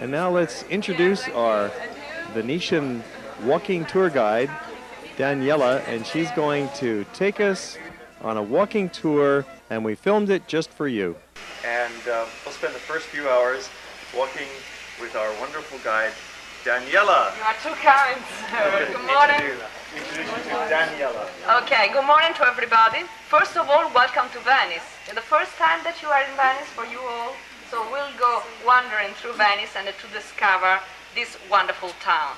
And now let's introduce our Venetian walking tour guide, Daniela, and she's going to take us on a walking tour, and we filmed it just for you. And we'll spend the first few hours walking with our wonderful guide, Daniela. You are too kind. Good morning. Introduce you to Daniela. Okay, good morning to everybody. First of all, welcome to Venice. It's the first time that you are in Venice for you all. So we'll go wandering through Venice and to discover this wonderful town.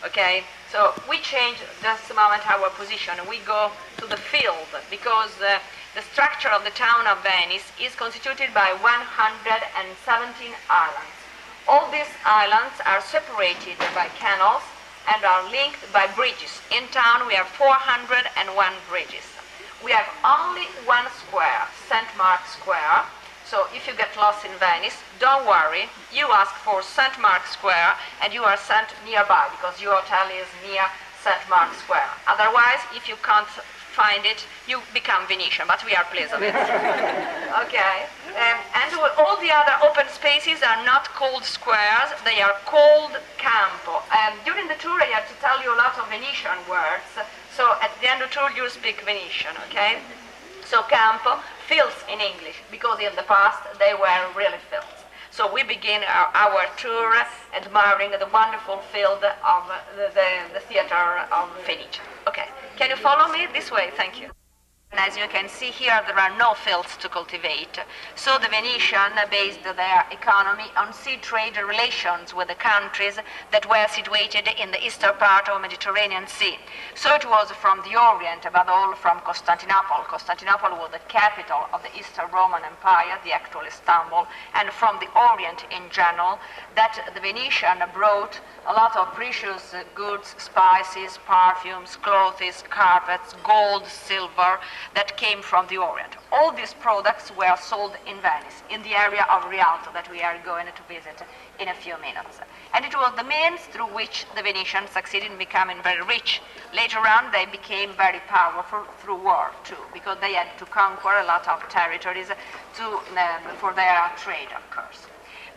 Okay, so we change just a moment our position. We go to the field because the structure of the town of Venice is constituted by 117 islands. All these islands are separated by canals and are linked by bridges. In town we have 401 bridges. We have only one square, St. Mark's Square. So if you get lost in Venice, don't worry. You ask for St. Mark's Square and you are sent nearby because your hotel is near St. Mark's Square. Otherwise, if you can't find it, you become Venetian, but we are pleased of it. Okay. And all the other open spaces are not called squares, they are called campo. During the tour I have to tell you a lot of Venetian words, so at the end of the tour you speak Venetian, okay? So campo, fields in English, because in the past they were really fields. So we begin our tour admiring the wonderful field of the theater of Venetian. Okay, can you follow me this way? Thank you. And as you can see here, there are no fields to cultivate. So the Venetian based their economy on sea trade relations with the countries that were situated in the eastern part of the Mediterranean Sea. So it was from the Orient, above all from Constantinople. Constantinople was the capital of the Eastern Roman Empire, the actual Istanbul, and from the Orient in general, that the Venetian brought a lot of precious goods, spices, perfumes, clothes, carpets, gold, silver, that came from the Orient. All these products were sold in Venice, in the area of Rialto that we are going to visit in a few minutes. And it was the means through which the Venetians succeeded in becoming very rich. Later on, they became very powerful through war, too, because they had to conquer a lot of territories for their trade, of course.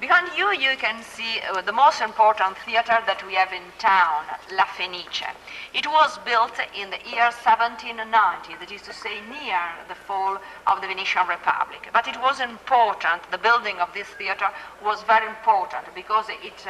Behind you, you can see the most important theater that we have in town, La Fenice. It was built in the year 1790, that is to say near the fall of the Venetian Republic. But it was important, the building of this theater was very important because it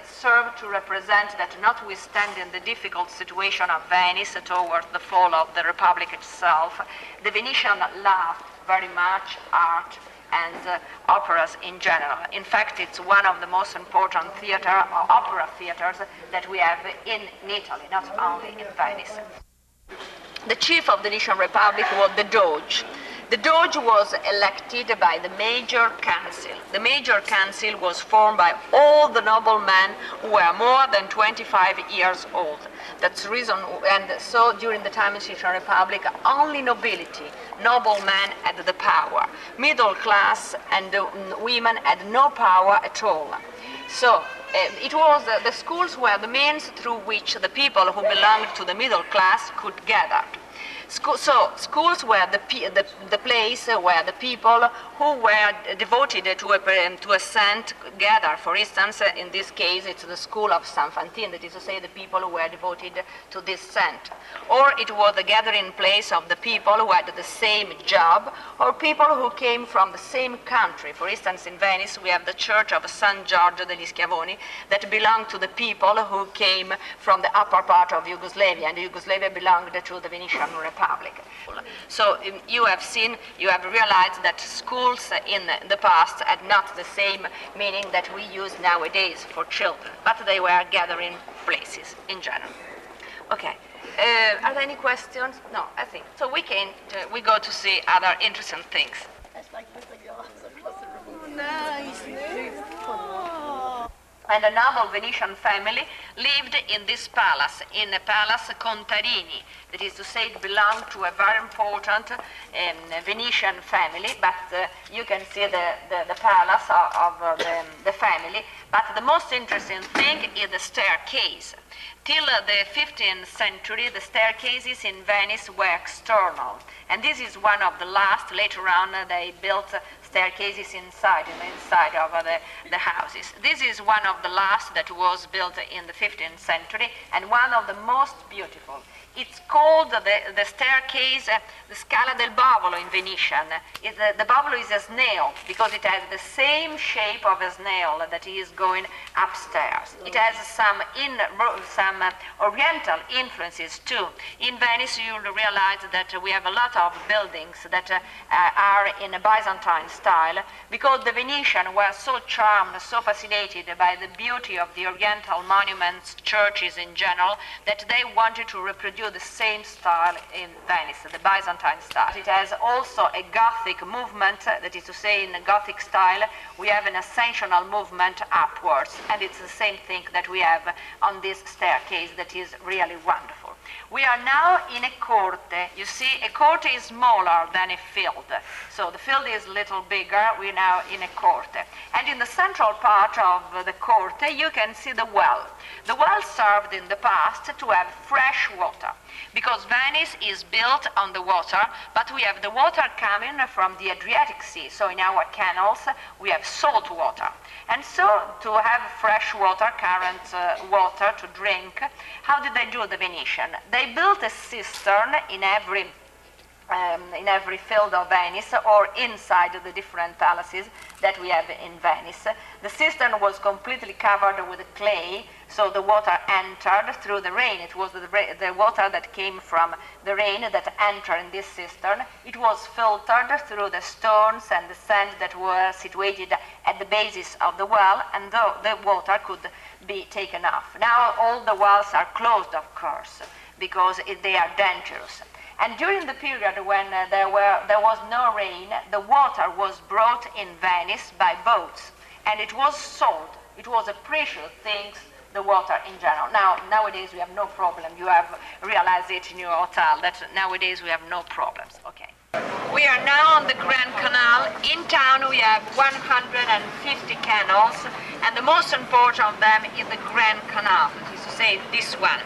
served to represent that notwithstanding the difficult situation of Venice towards the fall of the Republic itself, the Venetian loved very much art and operas in general. In fact, it's one of the most important opera theaters that we have in Italy, not only in Venice. The chief of the Venetian Republic was the Doge. The Doge was elected by the Major Council. The Major Council was formed by all the noblemen who were more than 25 years old. That's the reason, and so during the time of the Venetian Republic, only nobility, noblemen had the power. Middle class and women had no power at all. So it was the schools were the means through which the people who belonged to the middle class could gather. So schools were the place where the people who were devoted to a saint gather. For instance, in this case, it's the school of San Fantine, that is to say the people who were devoted to this saint. Or it was the gathering place of the people who had the same job, or people who came from the same country. For instance, in Venice, we have the church of San Giorgio degli Schiavoni that belonged to the people who came from the upper part of Yugoslavia, and Yugoslavia belonged to the Venetian Republic. So you have realized that schools in the past had not the same meaning that we use nowadays for children, but they were gathering places in general. Okay, are there any questions? No, I think. So we go to see other interesting things. Nice. And a noble Venetian family lived in this palace, in a palace Contarini. That is to say, it belonged to a very important Venetian family, but you can see the palace of the family. But the most interesting thing is the staircase. Till the 15th century, the staircases in Venice were external. And this is one of the last. Later on, they built staircases inside, in the inside of the houses. This is one of the last that was built in the 15th century and one of the most beautiful. It's called the staircase, the Scala del Bovolo in Venetian. The bovolo is a snail because it has the same shape of a snail that is going upstairs. It has some oriental influences too. In Venice, you'll realize that we have a lot of buildings that are in a Byzantine style because the Venetians were so charmed, so fascinated by the beauty of the oriental monuments, churches in general, that they wanted to reproduce the same style in Venice, the Byzantine style. It has also a Gothic movement, that is to say, in the Gothic style, we have an ascensional movement upwards, and it's the same thing that we have on this staircase that is really wonderful. We are now in a corte. You see, a corte is smaller than a field. So the field is a little bigger. We're now in a corte. And in the central part of the corte, you can see the well. The well served in the past to have fresh water, because Venice is built on the water, but we have the water coming from the Adriatic Sea. So in our canals, we have salt water. And so to have fresh water, current water to drink, how did they do the Venetian? They built a cistern in every field of Venice or inside the different palaces that we have in Venice. The cistern was completely covered with clay, so the water entered through the rain. It was the water that came from the rain that entered in this cistern. It was filtered through the stones and the sand that were situated at the basis of the well, and the water could be taken off. Now all the wells are closed, of course, because they are dangerous. And during the period when there was no rain, the water was brought in Venice by boats, and it was sold. It was a precious thing, the water in general. Nowadays we have no problem. You have realized it in your hotel that nowadays we have no problems. Okay. We are now on the Grand Canal. In town we have 150 canals, and the most important of them is the Grand Canal, that is to say this one.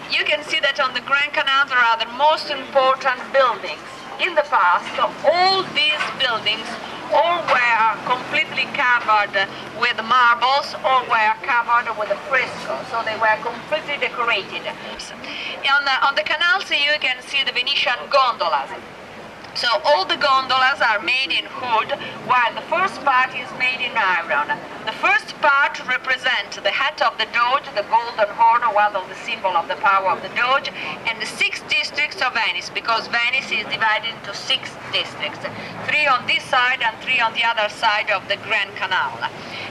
You can see that on the Grand Canal there are the most important buildings. In the past, all these buildings all were completely covered with marbles or were covered with a fresco, so they were completely decorated. On the canals you can see the Venetian gondolas. So all the gondolas are made in wood, while the first part is made in iron. The first part represents the hat of the Doge, the golden horn, one of the symbol of the power of the Doge, and the 6 districts of Venice, because Venice is divided into 6 districts, 3 on this side and 3 on the other side of the Grand Canal.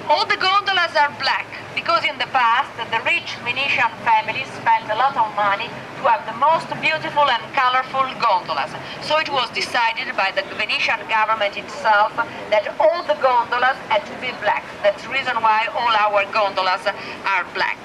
All the gondolas are black, because in the past the rich Venetian families spent a lot of money to have the most beautiful and colorful gondolas. So it was decided by the Venetian government itself that all the gondolas had to be black. That's the reason why all our gondolas are black.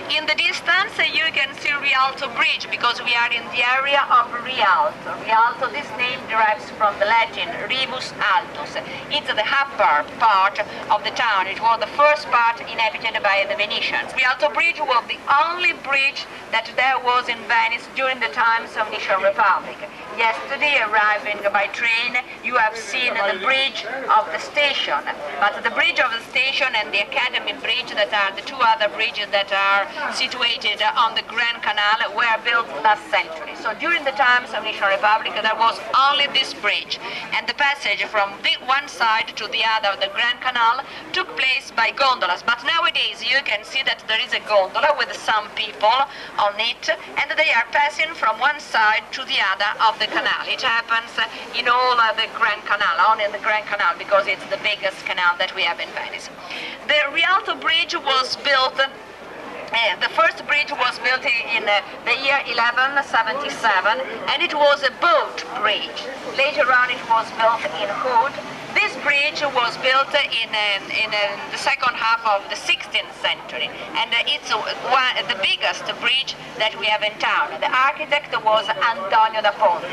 In the distance you can see Rialto Bridge, because we are in the area of Rialto. Rialto, this name derives from the Latin Rivus Altus. It's the upper part of the town. It was the first part inhabited by the Venetians. Rialto Bridge was the only bridge that there was in Venice during the times of Venetian Republic. Yesterday, arriving by train, you have seen the bridge of the station, but the bridge of the station and the Academy Bridge, that are the 2 other bridges that are situated on the Grand Canal, were built last century. So during the times of Venetian Republic, there was only this bridge, and the passage from one side to the other of the Grand Canal took place by gondolas. But nowadays you can see that there is a gondola with some people on it, and they are passing from one side to the other of the canal. It happens in all the Grand Canal, only in the Grand Canal, because it's the biggest canal that we have in Venice. The Rialto Bridge was built the first bridge was built in the year 1177, and it was a boat bridge. Later on it was built in wood. This bridge was built in the second half of the 16th century, and it's the biggest bridge that we have in town. The architect was Antonio da Ponte,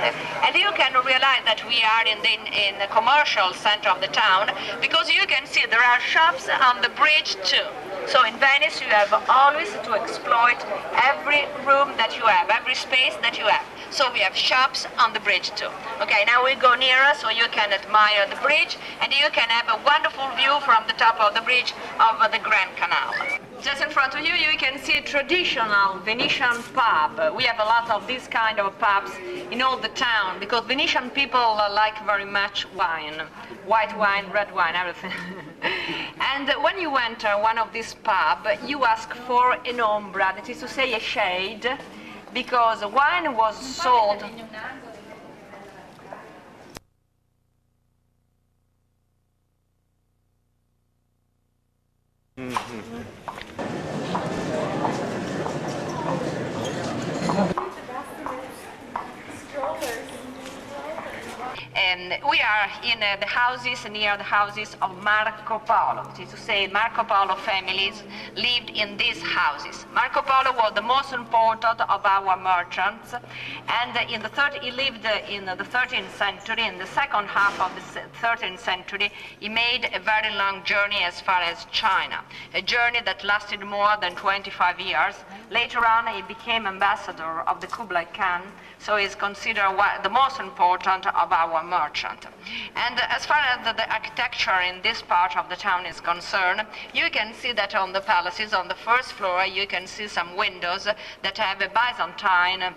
and you can realize that we are in the commercial center of the town, because you can see there are shops on the bridge too. So in Venice, you have always to exploit every room that you have, every space that you have. So we have shops on the bridge too. Okay, now we go nearer so you can admire the bridge and you can have a wonderful view from the top of the bridge of the Grand Canal. Just in front of you, you can see a traditional Venetian pub. We have a lot of these kind of pubs in all the town because Venetian people like very much wine. White wine, red wine, everything. And when you enter one of these pubs, you ask for an ombra, that is to say a shade, because wine was sold. We are in the houses, near the houses of Marco Polo. That is to say, Marco Polo families lived in these houses. Marco Polo was the most important of our merchants, and he lived in the 13th century. In the second half of the 13th century, he made a very long journey as far as China, a journey that lasted more than 25 years. Later on, he became ambassador of the Kublai Khan, so he's considered the most important of our merchant. And as far as the architecture in this part of the town is concerned, you can see that on the palaces, on the first floor, you can see some windows that have a Byzantine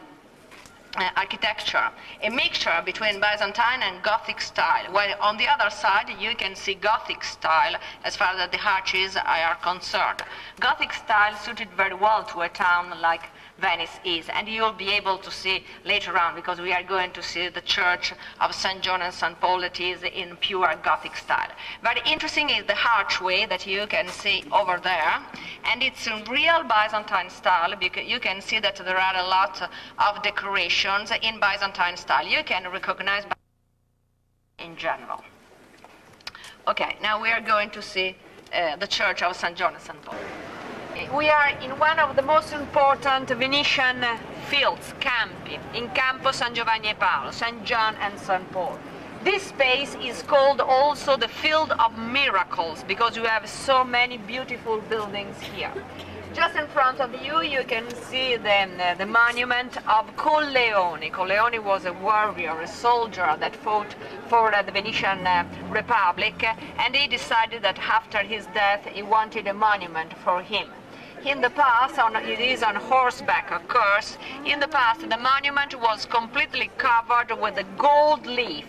architecture, a mixture between Byzantine and Gothic style, while on the other side you can see Gothic style as far as the arches are concerned. Gothic style suited very well to a town like Venice is, and you'll be able to see later on, because we are going to see the church of St. John and St. Paul. It is in pure Gothic style. Very interesting is the archway that you can see over there, and it's in real Byzantine style, because you can see that there are a lot of decorations in Byzantine style. You can recognize in general. Okay, now we are going to see the church of St. John and St. Paul. We are in one of the most important Venetian fields, campi, in Campo San Giovanni e Paolo, St. John and St. Paul. This space is called also the Field of Miracles because you have so many beautiful buildings here. Just in front of you, you can see the monument of Colleoni. Colleoni was a warrior, a soldier that fought for the Venetian Republic, and he decided that after his death, he wanted a monument for him. In the past, it is on horseback, of course. In the past, the monument was completely covered with a gold leaf.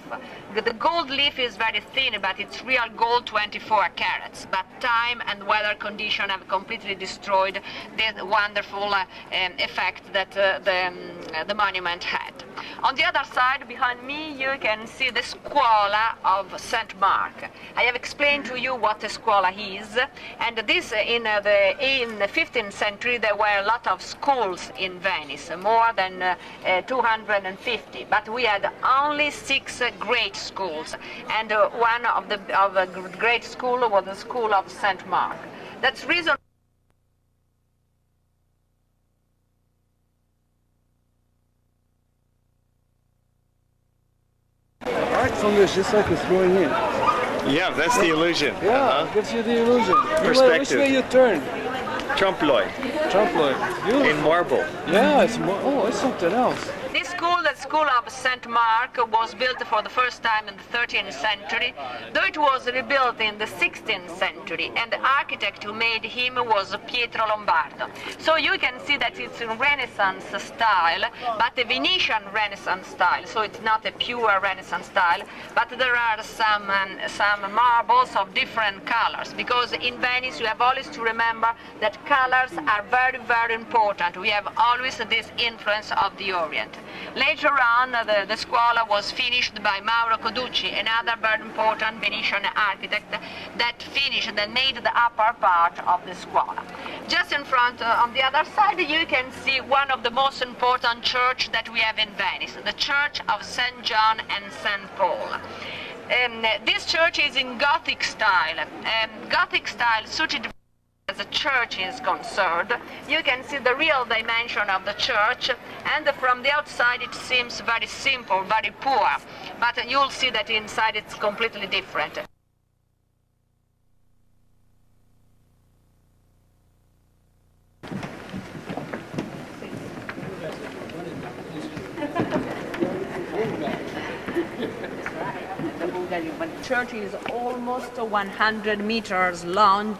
The gold leaf is very thin, but it's real gold, 24 carats. But time and weather condition have completely destroyed the wonderful effect that the monument had. On the other side, behind me, you can see the Scuola of St. Mark. I have explained to you what a scuola is, and this in the 15th century there were a lot of schools in Venice, more than 250, but we had only 6 great schools, and one of the great school was the School of St. Mark. That's the reason. Art from this, just like it's going in. Yeah, that's the illusion. Yeah, gives you the illusion. Perspective. Which way you turn? Trompe-l'oeil. Trompe-l'oeil. Beautiful. In marble. Yeah, it's something else. This school, the School of St. Mark, was built for the first time in the 13th century, though it was rebuilt in the 16th century, and the architect who made him was Pietro Lombardo. So you can see that it's a Renaissance style, but a Venetian Renaissance style, so it's not a pure Renaissance style, but there are some marbles of different colors, because in Venice you have always to remember that colors are very, very important. We have always this influence of the Orient. Later on, the scuola was finished by Mauro Coducci, another very important Venetian architect that made the upper part of the scuola. Just in front, on the other side, you can see one of the most important churches that we have in Venice, the Church of St. John and St. Paul. This church is in Gothic style. Gothic style suited as the church is concerned. You can see the real dimension of the church, and from the outside it seems very simple, very poor, but you'll see that inside it's completely different. The church is almost 100 meters long,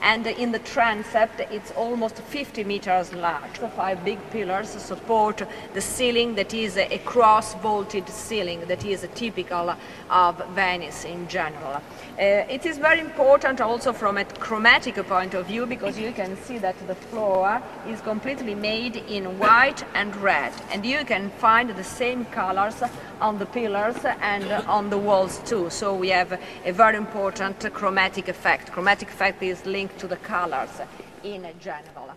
and in the transept it's almost 50 meters large. The 5 big pillars support the ceiling that is a cross-vaulted ceiling that is typical of Venice in general. It is very important also from a chromatic point of view, because you can see that the floor is completely made in white and red, and you can find the same colors on the pillars and on the walls too. So we have a very important chromatic effect. Chromatic effect is linked to the colors in general.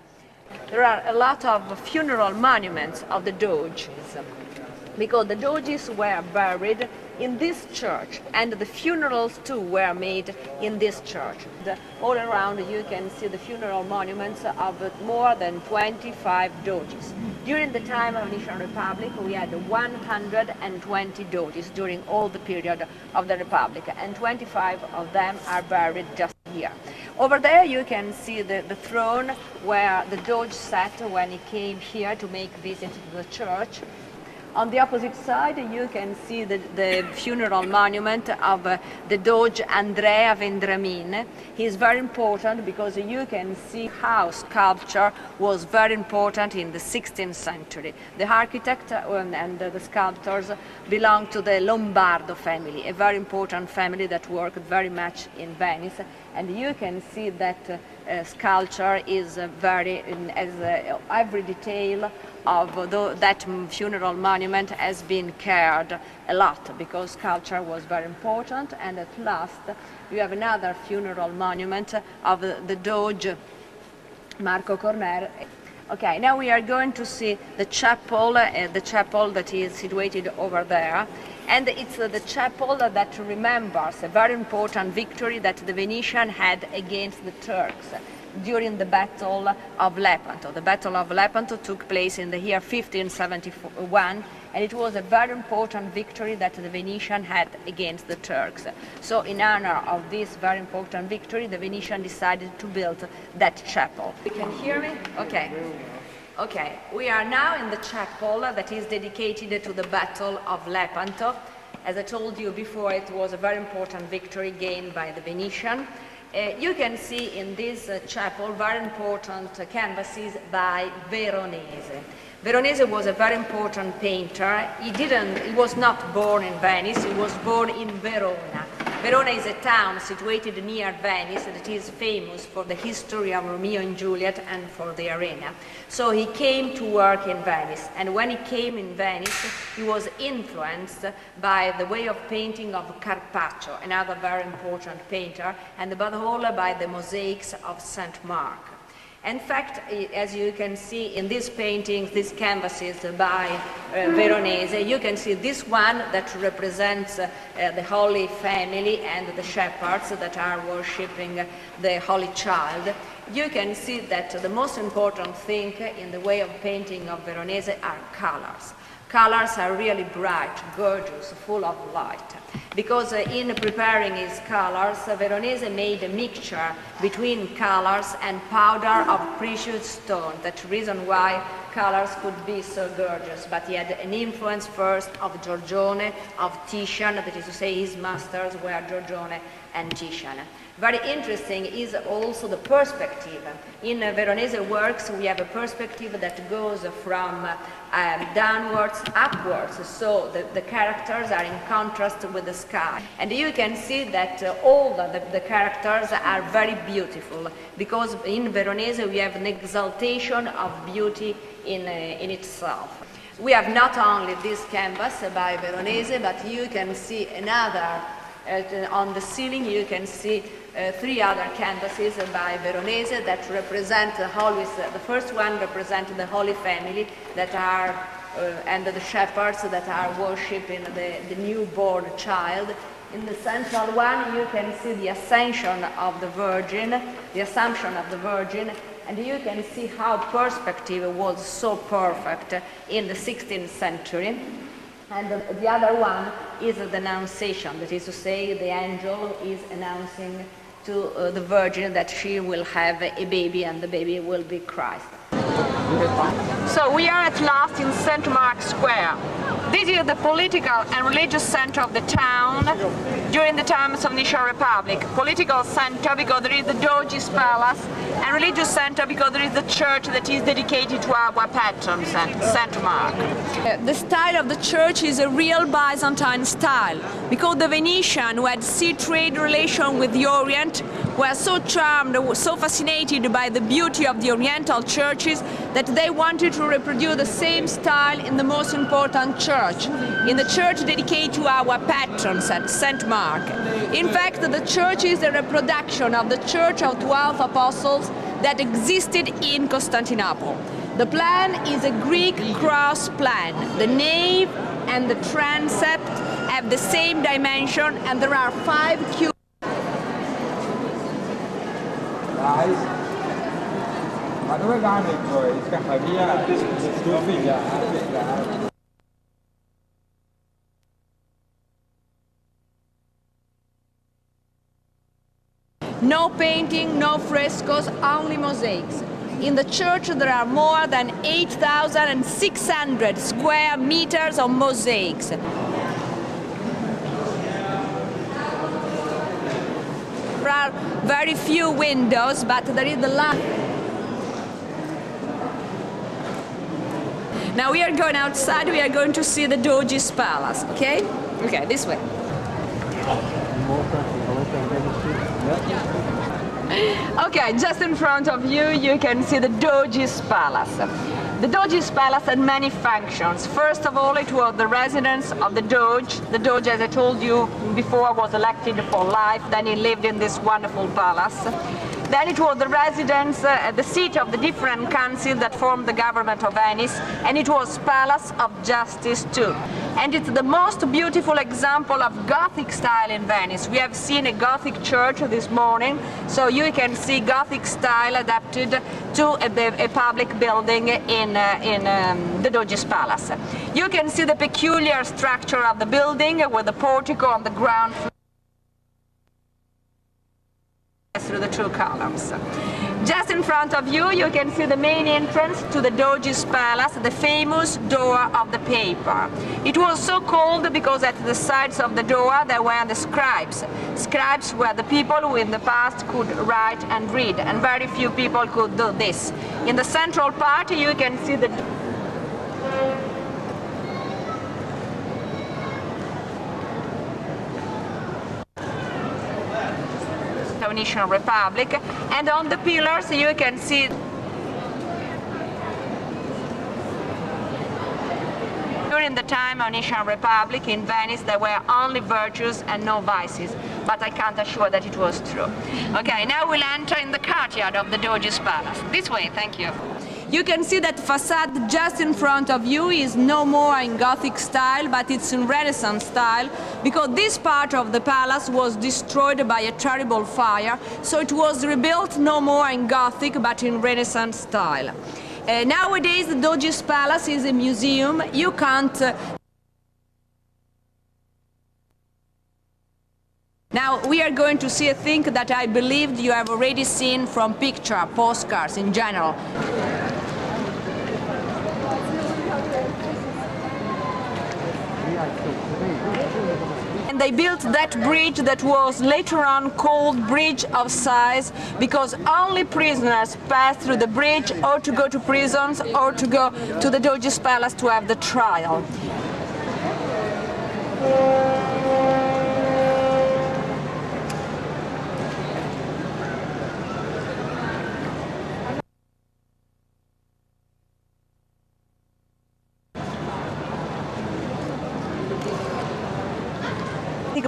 There are a lot of funeral monuments of the Doges, because the Doges were buried in this church, and the funerals too were made in this church. All around you can see the funeral monuments of more than 25 Doges. During the time of the Venetian Republic, we had 120 Doges during all the period of the Republic, and 25 of them are buried just here. Over there you can see the throne where the Doge sat when he came here to make visit to the church. On the opposite side, you can see the funeral monument of the Doge Andrea Vendramin. He is very important because you can see how sculpture was very important in the 16th century. The architect and the sculptors belong to the Lombardo family, a very important family that worked very much in Venice. And you can see that sculpture is every detail of that funeral monument has been cared a lot, because sculpture was very important. And at last you have another funeral monument of the Doge Marco Corner. Okay, now we are going to see the chapel that is situated over there. And it's the chapel that remembers a very important victory that the Venetian had against the Turks during the Battle of Lepanto. The Battle of Lepanto took place in the year 1571, and it was a very important victory that the Venetian had against the Turks. So in honor of this very important victory, the Venetian decided to build that chapel. You can hear me? Okay. Okay, we are now in the chapel that is dedicated to the Battle of Lepanto. As I told you before, it was a very important victory gained by the Venetian. You can see in this chapel very important canvases by Veronese. Veronese was a very important painter. He was not born in Venice, he was born in Verona. Verona is a town situated near Venice that is famous for the history of Romeo and Juliet and for the arena. So he came to work in Venice, and when he came in Venice, he was influenced by the way of painting of Carpaccio, another very important painter, and above all by the mosaics of St. Mark. In fact, as you can see in these paintings, these canvases by Veronese, you can see this one that represents the Holy Family and the shepherds that are worshipping the Holy Child. You can see that the most important thing in the way of painting of Veronese are colors. Colors are really bright, gorgeous, full of light. Because in preparing his colors, Veronese made a mixture between colors and powder of precious stone. That's the reason why colors could be so gorgeous. But he had an influence first of Giorgione, of Titian, that is to say his masters were Giorgione and Titian. Very interesting is also the perspective. In Veronese works, we have a perspective that goes from downwards, upwards, so the characters are in contrast with the sky. And you can see that all the characters are very beautiful, because in Veronese we have an exaltation of beauty in itself. We have not only this canvas by Veronese, but you can see another, on the ceiling you can see 3 other canvases by Veronese that represent always, the first one represents the Holy Family that are, and the shepherds that are worshipping the newborn child. In the central one you can see the Assumption of the Virgin, and you can see how perspective was so perfect in the 16th century. And the other one is the Annunciation, that is to say the angel is announcing to the Virgin that she will have a baby and the baby will be Christ. So we are at last in St. Mark's Square. This is the political and religious center of the town during the times of Venetian Republic. Political center because there is the Doge's Palace, and religious center because there is the church that is dedicated to our patron, St. Mark. The style of the church is a real Byzantine style because the Venetians who had sea trade relation with the Orient were so charmed, so fascinated by the beauty of the Oriental churches that they wanted to reproduce the same style in the most important church, in the church dedicated to our patron, St. Mark. In fact, the church is a reproduction of the Church of 12 Apostles that existed in Constantinople. The plan is a Greek cross plan. The nave and the transept have the same dimension, and there are 5 cubes. Ma dove vanno i tuoi? Scappa via, tua figlia. No painting, no frescoes, only mosaics. In the church there are more than 8,600 square meters of mosaics. There are very few windows, but there is the light. Now we are going outside, we are going to see the Doge's Palace, okay? Okay, this way. Okay, just in front of you, you can see the Doge's Palace. The Doge's Palace had many functions. First of all, it was the residence of the Doge. The Doge, as I told you before, was elected for life. Then he lived in this wonderful palace. Then it was the residence, the seat of the different councils that formed the government of Venice, and it was Palace of Justice too. And it's the most beautiful example of Gothic style in Venice. We have seen a Gothic church this morning, so you can see Gothic style adapted to a public building in the Doge's Palace. You can see the peculiar structure of the building with the portico on the ground floor through the 2 columns. Just in front of you, you can see the main entrance to the Doge's Palace, the famous door of the paper. It was so called because at the sides of the door there were the scribes. Scribes were the people who in the past could write and read, and very few people could do this. In the central part you can see the Venetian Republic, and on the pillars you can see during the time of Venetian Republic in Venice there were only virtues and no vices, but I can't assure that it was true. Okay, now we'll enter in the courtyard of the Doge's Palace. This way, thank you. You can see that facade just in front of you is no more in Gothic style, but it's in Renaissance style, because this part of the palace was destroyed by a terrible fire, so it was rebuilt no more in Gothic, but in Renaissance style. Nowadays, the Doge's Palace is a museum. You can't... Now, we are going to see a thing that I believe you have already seen from picture, postcards in general. And they built that bridge that was later on called Bridge of Sighs because only prisoners passed through the bridge or to go to prisons or to go to the Doge's Palace to have the trial.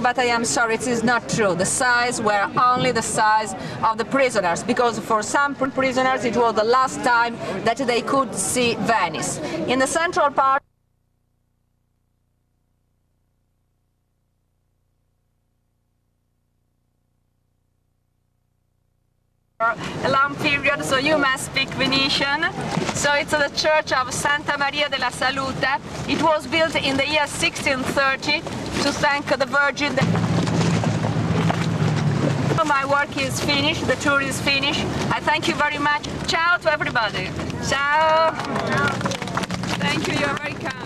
But I am sorry, it is not true. The size were only the size of the prisoners, because for some prisoners it was the last time that they could see Venice. In the central part, a long period, so you must speak Venetian. So it's the church of Santa Maria della Salute. It was built in the year 1630 to thank the Virgin. now my work is finished, the tour is finished. I thank you very much. Ciao to everybody. Ciao. Thank you, you're very kind.